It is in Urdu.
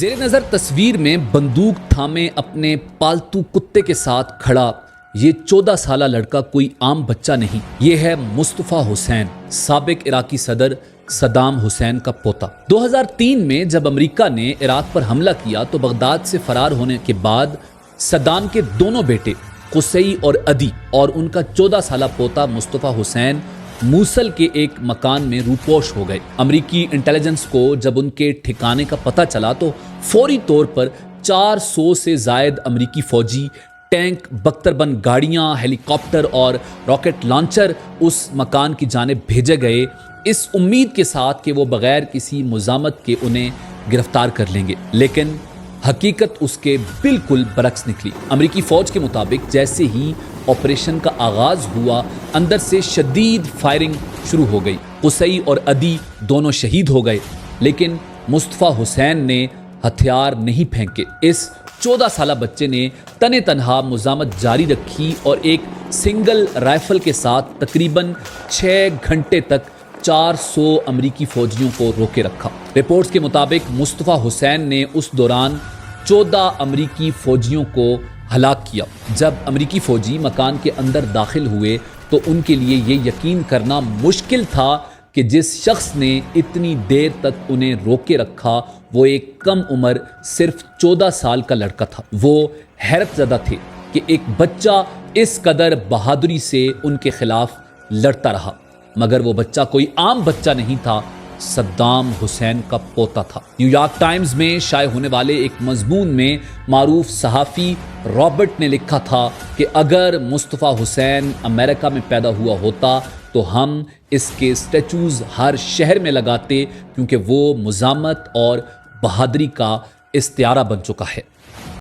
زیر نظر تصویر میں بندوق تھامے اپنے پالتو کتے کے ساتھ کھڑا یہ 14 سالہ لڑکا کوئی عام بچہ نہیں، یہ ہے مصطفیٰ حسین، سابق عراقی صدر صدام حسین کا پوتا۔ 2003 میں جب امریکہ نے عراق پر حملہ کیا تو بغداد سے فرار ہونے کے بعد صدام کے دونوں بیٹے قصی اور عدی اور ان کا 14 سالہ پوتا مصطفیٰ حسین موصل کے ایک مکان میں روپوش ہو گئے۔ امریکی انٹیلیجنس کو جب ان کے ٹھکانے کا پتہ چلا تو فوری طور پر 400 سے زائد امریکی فوجی، ٹینک، بختر بند گاڑیاں، ہیلی کاپٹر اور راکٹ لانچر اس مکان کی جانب بھیجے گئے، اس امید کے ساتھ کہ وہ بغیر کسی مزاحمت کے انہیں گرفتار کر لیں گے، لیکن حقیقت اس کے بالکل برعکس نکلی۔ امریکی فوج کے مطابق جیسے ہی آپریشن کا آغاز ہوا، اندر سے شدید فائرنگ شروع ہو گئی۔ قصی اور عدی دونوں شہید ہو گئے، لیکن مصطفیٰ حسین نے ہتھیار نہیں پھینکے۔ اس 14 سالہ بچے نے تنے تنہا مزاحمت جاری رکھی اور ایک سنگل رائفل کے ساتھ تقریباً 6 گھنٹے تک 400 امریکی فوجیوں کو روکے رکھا۔ رپورٹس کے مطابق مصطفیٰ حسین نے اس دوران 14 امریکی فوجیوں کو ہلاک کیا۔ جب امریکی فوجی مکان کے اندر داخل ہوئے تو ان کے لیے یہ یقین کرنا مشکل تھا کہ جس شخص نے اتنی دیر تک انہیں روکے رکھا وہ ایک کم عمر صرف 14 سال کا لڑکا تھا۔ وہ حیرت زدہ تھے کہ ایک بچہ اس قدر بہادری سے ان کے خلاف لڑتا رہا، مگر وہ بچہ کوئی عام بچہ نہیں تھا، صدام حسین کا پوتا تھا۔ نیو یارک ٹائمز میں شائع ہونے والے ایک مضمون میں معروف صحافی رابرٹ نے لکھا تھا کہ اگر مصطفیٰ حسین امریکہ میں پیدا ہوا ہوتا تو ہم اس کے اسٹیچوز ہر شہر میں لگاتے، کیونکہ وہ مزاحمت اور بہادری کا استعارہ بن چکا ہے۔